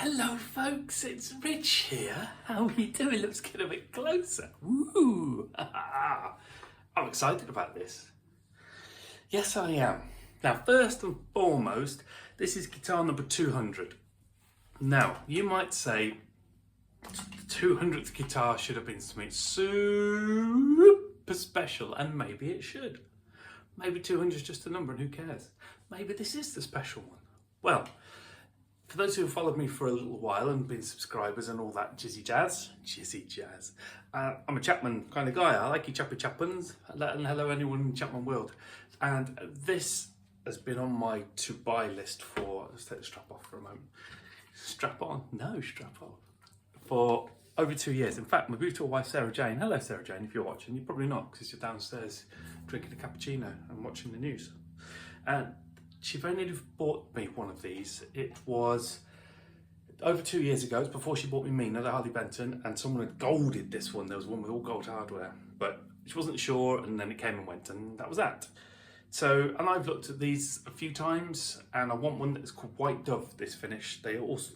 Hello folks, it's Rich here. How are you doing? Let's get a bit closer. Woo! I'm excited about this. Yes, I am. Now, first and foremost, this is guitar number 200. Now, you might say the 200th guitar should have been something super special, and maybe it should. Maybe 200 is just a number and who cares?Maybe this is the special one. Well, for those who have followed me for a little while and been subscribers and all that jizzy jazz, I'm a Chapman kind of guy. I like you chappy Chapmans, and hello anyone in the Chapman world. And this has been on my to buy list for, let's take the strap off for a moment. Strap on? No, strap off. For over 2 years. In fact, my beautiful wife Sarah Jane, hello Sarah Jane, if you're watching, you're probably not because you're downstairs drinking a cappuccino and watching the news. And she very nearly bought me one of these. It was over 2 years ago. It's before she bought me Mina, the Harley Benton, and someone had golded this one. There was one with all gold hardware, but she wasn't sure, and then it came and went, and that was that. So, and I've looked at these a few times, and I want one that's called White Dove, this finish.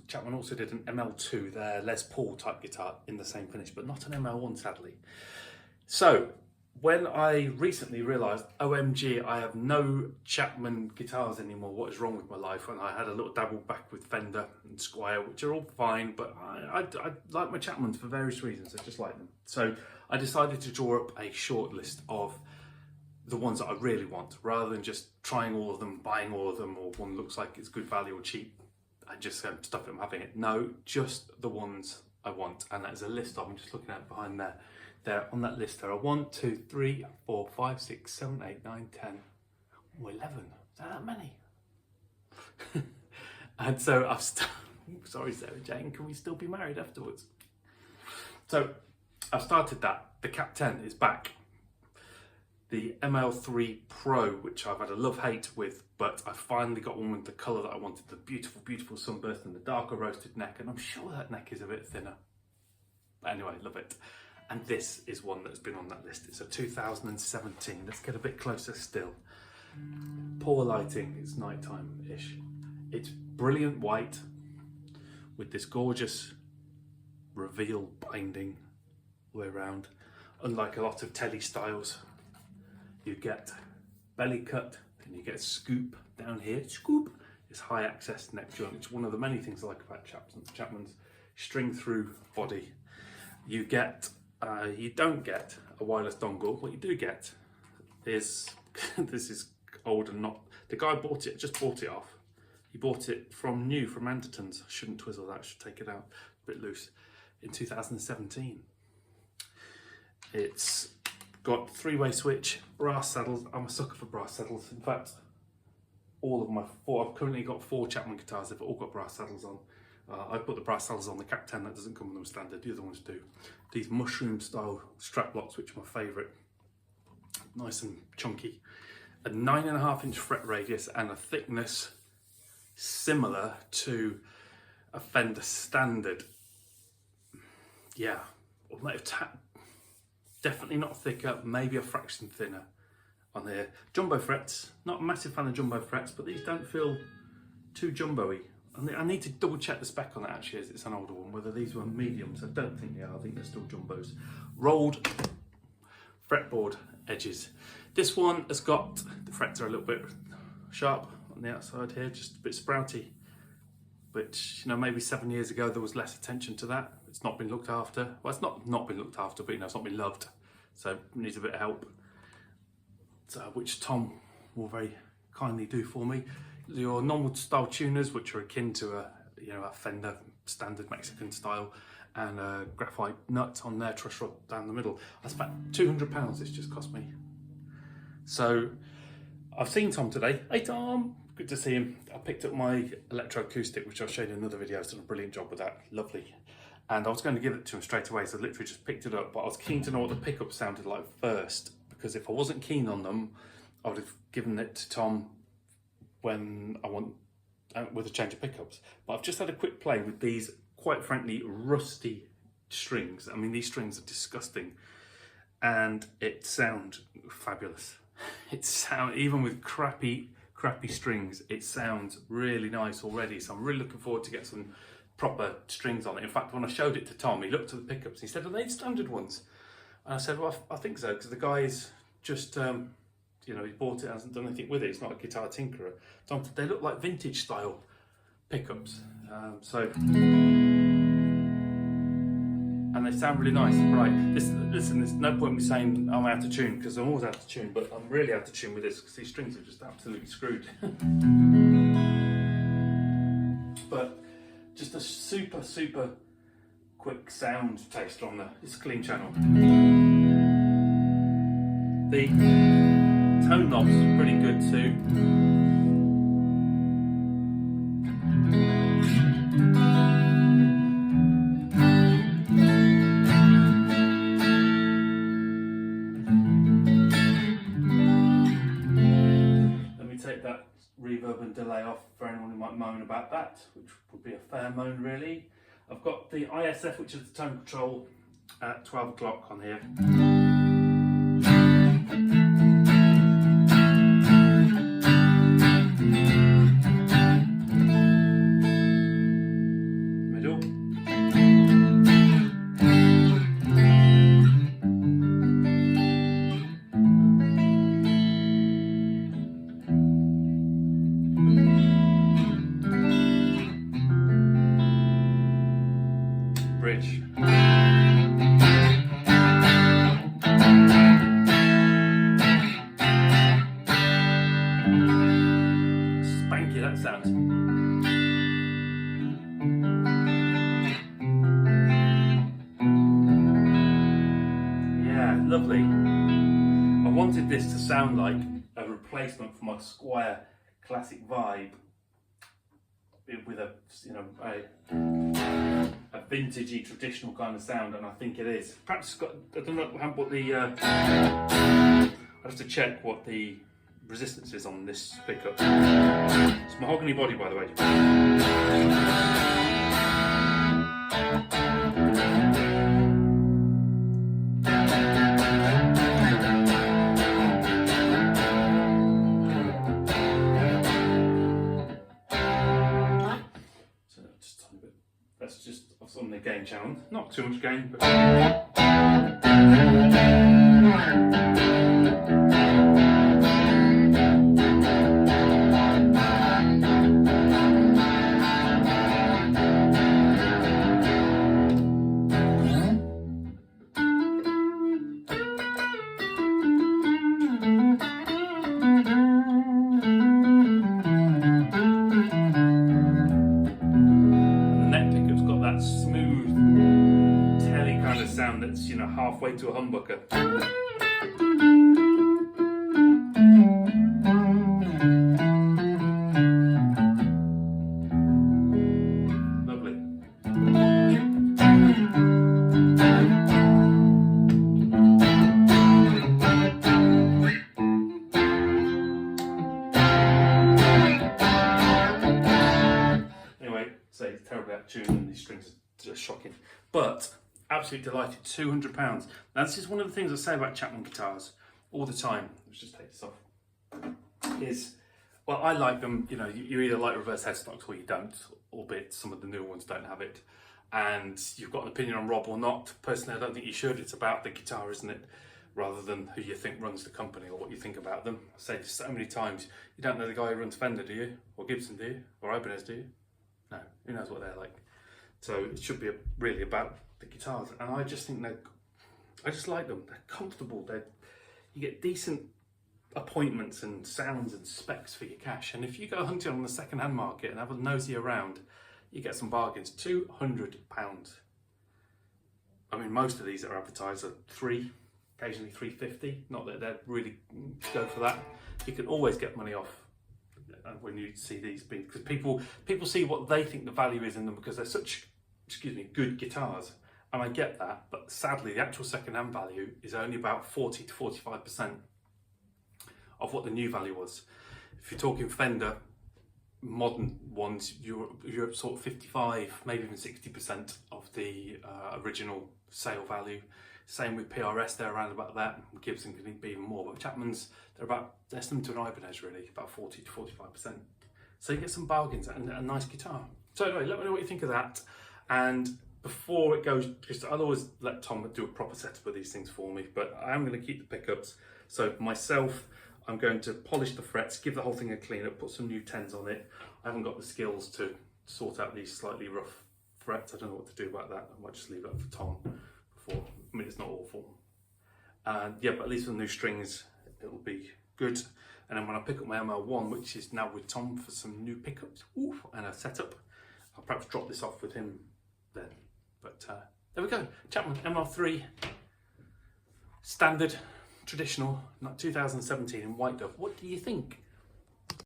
Chapman also did an ML2, their Les Paul type guitar, in the same finish, but not an ML1, sadly. So, when I recently realised, OMG, I have no Chapman guitars anymore, what is wrong with my life? And I had a little dabble back with Fender and Squier, which are all fine, but I like my Chapmans for various reasons, I just like them. So I decided to draw up a short list of the ones that I really want, rather than just trying all of them, buying all of them, or one looks like it's good value or cheap, and just stuff it, I'm having it. No, just the ones I want, and that is a list of, I'm just looking at it behind there. There on that list there are 1, 2, 3, 4, 5, 6, 7, 8, 9, 10, 11. Is that many? And so I've sorry Sarah Jane, can we still be married afterwards? So I've started that. The Cap 10 is back. The ML3 Pro, which I've had a love-hate with, but I finally got one with the colour that I wanted, the beautiful, beautiful sunburst and the darker roasted neck, and I'm sure that neck is a bit thinner. But anyway, love it. And this is one that's been on that list. It's a 2017. Let's get a bit closer still. Poor lighting, it's nighttime-ish. It's brilliant white with this gorgeous reveal binding all the way around. Unlike a lot of telly styles, you get belly cut and you get a scoop down here. Scoop! It's high access neck joint. It's one of the many things I like about Chapman's string through body. You don't get a wireless dongle. What you do get is, this is old and not, the guy just bought it off. He bought it from Anderton's. I shouldn't twizzle that, I should take it out, a bit loose, in 2017. It's got 3-way switch, brass saddles. I'm a sucker for brass saddles. In fact, I've currently got 4 Chapman guitars. They've all got brass saddles on. I put the brass saddles on the Cap 10, that doesn't come with them standard, the other ones do. These mushroom style strap locks, which are my favourite. Nice and chunky. A 9.5-inch fret radius and a thickness similar to a Fender standard. Yeah, definitely not thicker, maybe a fraction thinner on here. Jumbo frets, not a massive fan of jumbo frets, but these don't feel too jumbo-y. I need to double check the spec on it actually, as it's an older one, whether these were mediums. I don't think they are, I think they're still jumbos. Rolled fretboard edges. This one has got, the frets are a little bit sharp on the outside here, just a bit sprouty. Which, maybe 7 years ago there was less attention to that. It's not been looked after. Well, it's not been looked after, but it's not been loved. So it needs a bit of help. So, which Tom will very kindly do for me. Your normal style tuners, which are akin to a Fender standard Mexican style, and a graphite nut on their truss rod down the middle. That's about £200 this just cost me. So I've seen Tom today. Hey Tom, good to see him. I picked up my electroacoustic, which I'll show you in another video. He's done a brilliant job with that, lovely. And I was going to give it to him straight away, so I literally just picked it up, but I was keen to know what the pickup sounded like first, because if I wasn't keen on them, I would have given it to Tom when I want with a change of pickups. But I've just had a quick play with these, quite frankly, rusty strings. I mean, these strings are disgusting, and it sounds fabulous. Even with crappy strings, it sounds really nice already. So I'm really looking forward to get some proper strings on it. In fact, when I showed it to Tom, he looked at the pickups and he said, "Are they standard ones?" And I said, "Well, I think so, because the guy's just, he bought it, hasn't done anything with it. It's not a guitar tinkerer." Tom said, "They look like vintage style pickups." And they sound really nice. Right, listen, there's no point in me saying I'm out of tune, because I'm always out of tune, but I'm really out of tune with this because these strings are just absolutely screwed. But just a super, super quick sound taster on this clean channel. The tone knobs are pretty good too. Take that reverb and delay off for anyone who might moan about that, which would be a fair moan really. I've got the ISF, which is the tone control, at 12 o'clock on here. Middle. Bridge. Spanky that sounds. Yeah, lovely. I wanted this to sound like a replacement for my Squier Classic Vibe with a vintagey traditional kind of sound, and I think it is. Perhaps it's got, I don't know what the I have to check what the resistance is on this pickup. It's mahogany body, by the way. That's just on the gain channel, not too much gain, but sound that's halfway to a humbucker. Lovely. Anyway, so it's terribly out of tune and these strings are just shocking. But absolutely delighted, £200. Now this is one of the things I say about Chapman guitars all the time. Let's just take this off. Well, I like them, you either like reverse headstocks or you don't, albeit some of the newer ones don't have it. And you've got an opinion on Rob or not. Personally, I don't think you should. It's about the guitar, isn't it? Rather than who you think runs the company or what you think about them. I say this so many times, you don't know the guy who runs Fender, do you? Or Gibson, do you? Or Ibanez, do you? No, who knows what they're like. So it should be really about the guitars, and I just think I just like them. They're comfortable. You get decent appointments and sounds and specs for your cash. And if you go hunting on the second-hand market and have a nosy around, you get some bargains. £200. I mean, most of these that are advertised are £3, occasionally £3.50. Not that they'd really go for that. You can always get money off when you see these, because people see what they think the value is in them because they're such, good guitars. And I get that, but sadly the actual second-hand value is only about 40 to 45% of what the new value was. If you're talking Fender, modern ones, you're sort of 55, maybe even 60% of the original sale value. Same with PRS, they're around about that. Gibson can be even more, but Chapman's, they're similar to an Ibanez really, about 40 to 45%. So you get some bargains and a nice guitar. So anyway, let me know what you think of that. And before it goes, because I'll always let Tom do a proper setup of these things for me, but I am going to keep the pickups. So myself, I'm going to polish the frets, give the whole thing a clean up, put some new 10s on it. I haven't got the skills to sort out these slightly rough frets. I don't know what to do about that. I might just leave that for Tom before. I mean, it's not awful. And yeah, but at least with the new strings, it'll be good. And then when I pick up my ML1, which is now with Tom for some new pickups and a setup, I'll perhaps drop this off with him then. But there we go, Chapman ML3, standard, traditional, not 2017 in white dove. What do you think?